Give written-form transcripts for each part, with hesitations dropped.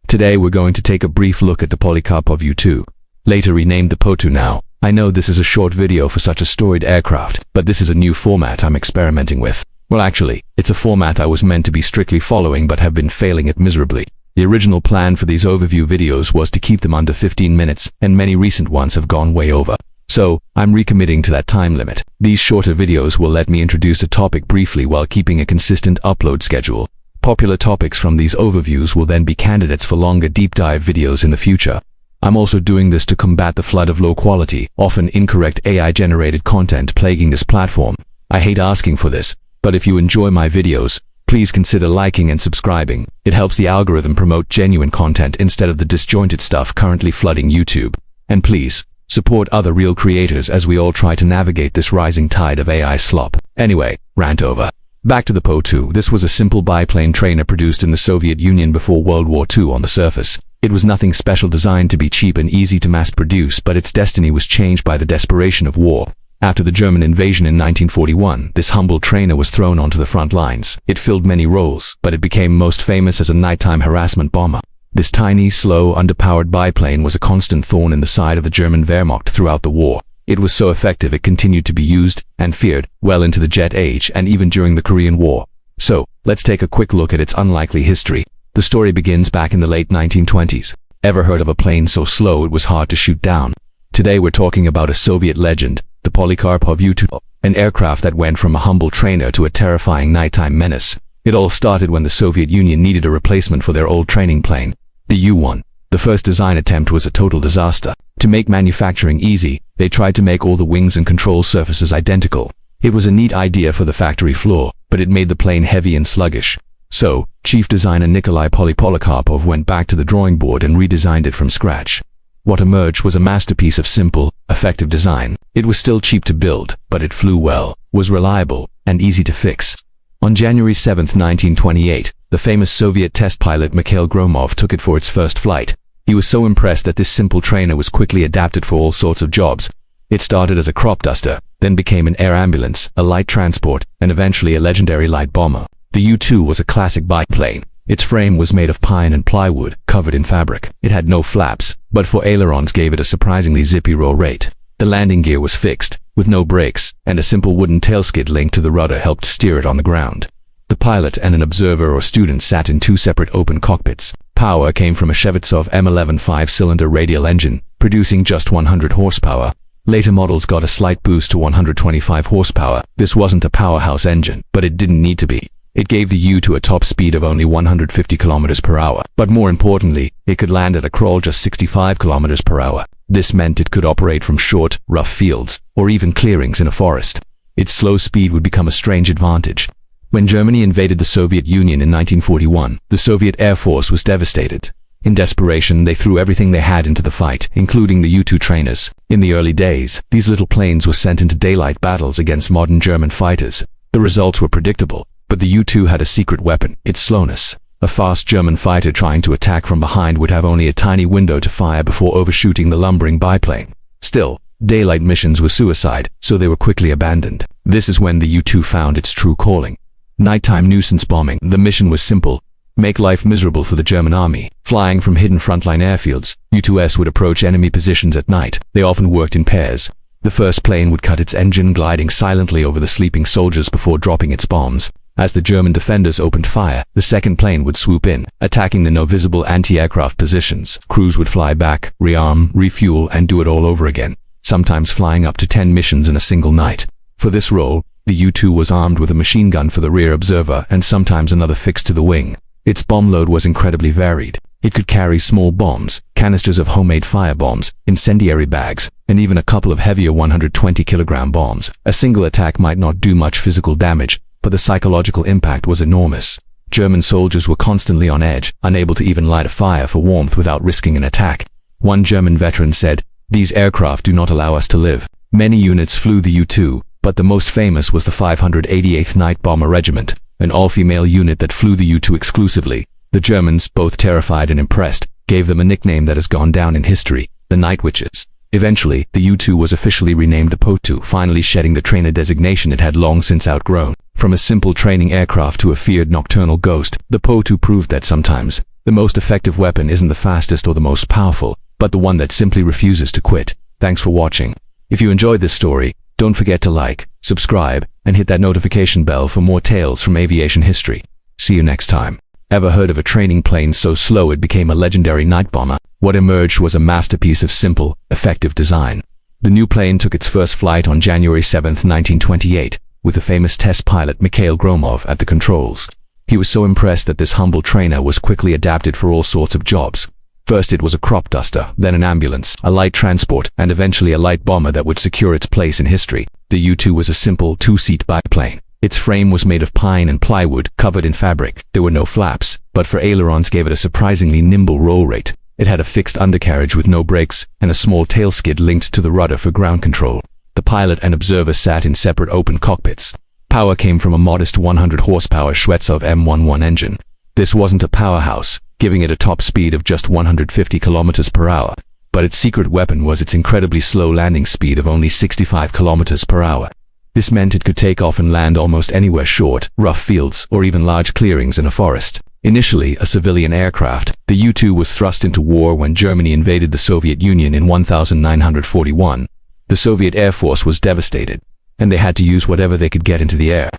Today we're going to take a brief look at the Polikarpov U-2, later renamed the Po-2 now. I know this is a short video for such a storied aircraft, but this is a new format I'm experimenting with. Well, actually, it's a format I was meant to be strictly following but have been failing at miserably. The original plan for these overview videos was to keep them under 15 minutes, and many recent ones have gone way over. So, I'm recommitting to that time limit. These shorter videos will let me introduce a topic briefly while keeping a consistent upload schedule. Popular topics from these overviews will then be candidates for longer deep dive videos in the future. I'm also doing this to combat the flood of low quality, often incorrect AI-generated content plaguing this platform. I hate asking for this, but if you enjoy my videos, please consider liking and subscribing. It helps the algorithm promote genuine content instead of the disjointed stuff currently flooding YouTube. And please, support other real creators as we all try to navigate this rising tide of AI slop. Anyway, rant over. Back to the Po-2. This was a simple biplane trainer produced in the Soviet Union before World War II on the surface. It was nothing special, designed to be cheap and easy to mass produce, but its destiny was changed by the desperation of war. After the German invasion in 1941, this humble trainer was thrown onto the front lines. It filled many roles, but it became most famous as a nighttime harassment bomber. This tiny, slow, underpowered biplane was a constant thorn in the side of the German Wehrmacht throughout the war. It was so effective it continued to be used and feared well into the jet age and even during the Korean War. So, let's take a quick look at its unlikely history. The story begins back in the late 1920s. Ever heard of a plane so slow it was hard to shoot down? Today we're talking about a Soviet legend, the Polikarpov U-2, an aircraft that went from a humble trainer to a terrifying nighttime menace. It all started when the Soviet Union needed a replacement for their old training plane, the U-1. The first design attempt was a total disaster. To make manufacturing easy, they tried to make all the wings and control surfaces identical. It was a neat idea for the factory floor, but it made the plane heavy and sluggish. So, chief designer Nikolai Polikarpov went back to the drawing board and redesigned it from scratch. What emerged was a masterpiece of simple, effective design. It was still cheap to build, but it flew well, was reliable, and easy to fix. On January 7, 1928, the famous Soviet test pilot Mikhail Gromov took it for its first flight. He was so impressed that this simple trainer was quickly adapted for all sorts of jobs. It started as a crop duster, then became an air ambulance, a light transport, and eventually a legendary light bomber. The U-2 was a classic biplane. Its frame was made of pine and plywood, covered in fabric. It had no flaps, but four ailerons gave it a surprisingly zippy roll rate. The landing gear was fixed, with no brakes, and a simple wooden tailskid linked to the rudder helped steer it on the ground. The pilot and an observer or student sat in two separate open cockpits. Power came from a Shevtsov M11 5-cylinder radial engine, producing just 100 horsepower. Later models got a slight boost to 125 horsepower. This wasn't a powerhouse engine, but it didn't need to be. It gave the U-2 a top speed of only 150 km per hour. But more importantly, it could land at a crawl just 65 km per hour. This meant it could operate from short, rough fields, or even clearings in a forest. Its slow speed would become a strange advantage. When Germany invaded the Soviet Union in 1941, the Soviet Air Force was devastated. In desperation, they threw everything they had into the fight, including the U-2 trainers. In the early days, these little planes were sent into daylight battles against modern German fighters. The results were predictable. But the U-2 had a secret weapon, its slowness. A fast German fighter trying to attack from behind would have only a tiny window to fire before overshooting the lumbering biplane. Still, daylight missions were suicide, so they were quickly abandoned. This is when the U-2 found its true calling. Nighttime nuisance bombing. The mission was simple: make life miserable for the German army. Flying from hidden frontline airfields, U-2s would approach enemy positions at night. They often worked in pairs. The first plane would cut its engine, gliding silently over the sleeping soldiers before dropping its bombs. As the German defenders opened fire, the second plane would swoop in, attacking the no-visible anti-aircraft positions. Crews would fly back, rearm, refuel, and do it all over again, sometimes flying up to 10 missions in a single night. For this role, the U-2 was armed with a machine gun for the rear observer and sometimes another fixed to the wing. Its bomb load was incredibly varied. It could carry small bombs, canisters of homemade firebombs, incendiary bags, and even a couple of heavier 120-kilogram bombs. A single attack might not do much physical damage, but the psychological impact was enormous. German soldiers were constantly on edge, unable to even light a fire for warmth without risking an attack. One German veteran said, "These aircraft do not allow us to live." Many units flew the U-2, but the most famous was the 588th Night Bomber Regiment, an all-female unit that flew the U-2 exclusively. The Germans, both terrified and impressed, gave them a nickname that has gone down in history, the Night Witches. Eventually, the U-2 was officially renamed the Po-2, finally shedding the trainer designation it had long since outgrown. From a simple training aircraft to a feared nocturnal ghost, the Po-2 proved that sometimes, The most effective weapon isn't the fastest or the most powerful, but the one that simply refuses to quit. Thanks for watching. If you enjoyed this story, don't forget to like, subscribe, and hit that notification bell for more tales from aviation history. See you next time. Ever heard of a training plane so slow it became a legendary night bomber? What emerged was a masterpiece of simple, effective design. The new plane took its first flight on January 7, 1928, with the famous test pilot Mikhail Gromov at the controls. He was so impressed that this humble trainer was quickly adapted for all sorts of jobs. First it was a crop duster, then an ambulance, a light transport, and eventually a light bomber that would secure its place in history. The U-2 was a simple two-seat biplane. Its frame was made of pine and plywood, covered in fabric. There were no flaps, but for ailerons gave it a surprisingly nimble roll rate. It had a fixed undercarriage with no brakes, and a small tail skid linked to the rudder for ground control. The pilot and observer sat in separate open cockpits. Power came from a modest 100 horsepower Shvetsov M11 engine. This wasn't a powerhouse, giving it a top speed of just 150 kilometers per hour. But its secret weapon was its incredibly slow landing speed of only 65 kilometers per hour. This meant it could take off and land almost anywhere short, rough fields, or even large clearings in a forest. Initially a civilian aircraft, the U-2 was thrust into war when Germany invaded the Soviet Union in 1941. The Soviet Air Force was devastated, and they had to use whatever they could get into the air.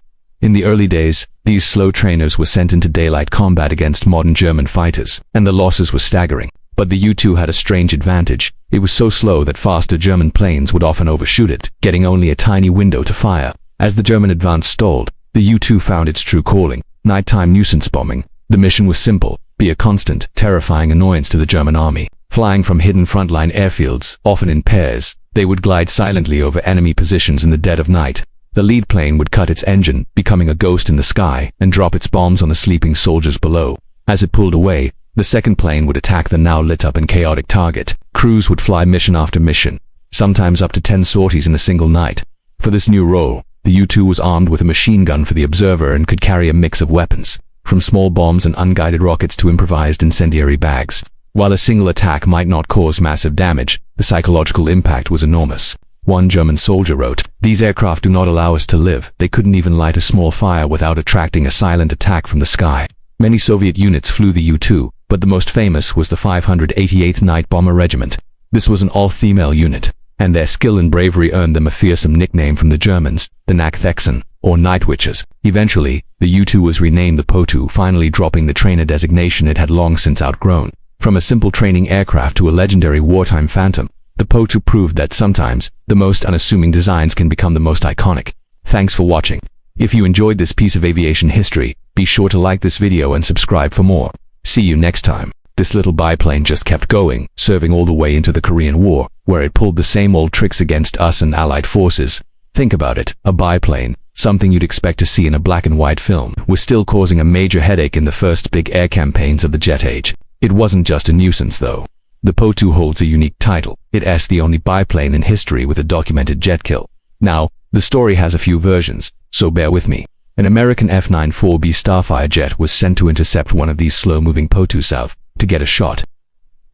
In the early days, these slow trainers were sent into daylight combat against modern German fighters, and the losses were staggering. But the U-2 had a strange advantage. It was so slow that faster German planes would often overshoot it, getting only a tiny window to fire. As the German advance stalled, the U-2 found its true calling: nighttime nuisance bombing. The mission was simple: be a constant, terrifying annoyance to the German army. Flying from hidden frontline airfields, often in pairs, they would glide silently over enemy positions in the dead of night. The lead plane would cut its engine, becoming a ghost in the sky, and drop its bombs on the sleeping soldiers below. As it pulled away, the second plane would attack the now lit up and chaotic target. Crews would fly mission after mission, sometimes up to 10 sorties in a single night. For this new role, the U-2 was armed with a machine gun for the observer and could carry a mix of weapons, from small bombs and unguided rockets to improvised incendiary bags. While a single attack might not cause massive damage, the psychological impact was enormous. One German soldier wrote, "These aircraft do not allow us to live. They couldn't even light a small fire without attracting a silent attack from the sky." Many Soviet units flew the U-2, but the most famous was the 588th Night Bomber Regiment. This was an all-female unit, and their skill and bravery earned them a fearsome nickname from the Germans, the Nachtwechseln, or Night Witches. Eventually, the U-2 was renamed the Po-2, finally dropping the trainer designation it had long since outgrown. From a simple training aircraft to a legendary wartime phantom, the Po-2 proved that sometimes, the most unassuming designs can become the most iconic. Thanks for watching. If you enjoyed this piece of aviation history, be sure to like this video and subscribe for more. See you next time. This little biplane just kept going, serving all the way into the Korean War, where it pulled the same old tricks against us and Allied forces. Think about it, a biplane, something you'd expect to see in a black and white film, was still causing a major headache in the first big air campaigns of the jet age. It wasn't just a nuisance though. The Po-2 holds a unique title. It's the only biplane in history with a documented jet kill. Now, the story has a few versions, so bear with me. An American F-94B Starfire jet was sent to intercept one of these slow-moving Po-2 south to get a shot.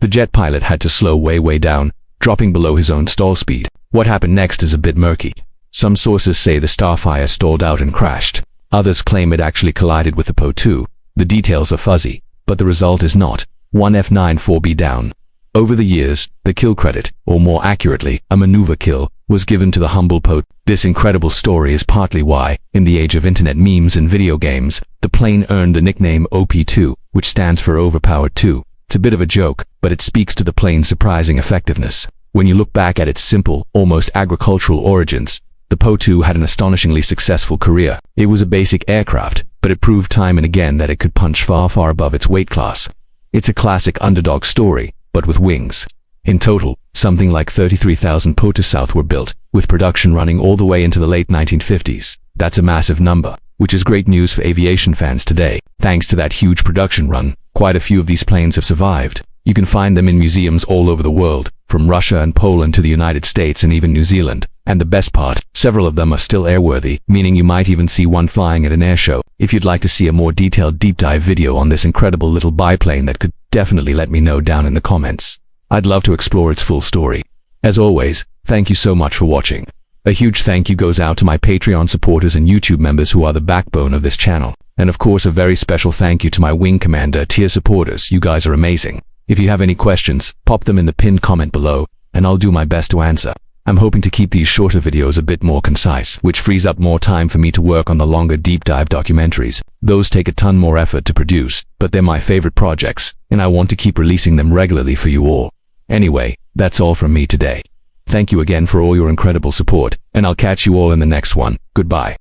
The jet pilot had to slow way down, dropping below his own stall speed. What happened next is a bit murky. Some sources say the Starfire stalled out and crashed. Others claim it actually collided with the Po-2. The details are fuzzy, but the result is not. One F-94B down. Over the years, the kill credit, or more accurately, a maneuver kill, was given to the humble Po-2. This incredible story is partly why, in the age of internet memes and video games, the plane earned the nickname OP-2, which stands for Overpowered 2. It's a bit of a joke, but it speaks to the plane's surprising effectiveness. When you look back at its simple, almost agricultural origins, the Po-2 had an astonishingly successful career. It was a basic aircraft, but it proved time and again that it could punch far above its weight class. It's a classic underdog story, but with wings. In total, something like 33,000 Po-2 South were built, with production running all the way into the late 1950s. That's a massive number, which is great news for aviation fans today. Thanks to that huge production run, quite a few of these planes have survived. You can find them in museums all over the world, from Russia and Poland to the United States and even New Zealand. And the best part, several of them are still airworthy, meaning you might even see one flying at an air show. If you'd like to see a more detailed deep dive video on this incredible little biplane, that could definitely let me know down in the comments. I'd love to explore its full story. As always, thank you so much for watching. A huge thank you goes out to my Patreon supporters and YouTube members who are the backbone of this channel. And of course a very special thank you to my Wing Commander tier supporters, you guys are amazing. If you have any questions, pop them in the pinned comment below, and I'll do my best to answer. I'm hoping to keep these shorter videos a bit more concise, which frees up more time for me to work on the longer deep dive documentaries. Those take a ton more effort to produce, but they're my favorite projects, and I want to keep releasing them regularly for you all. Anyway, that's all from me today. Thank you again for all your incredible support, and I'll catch you all in the next one. Goodbye.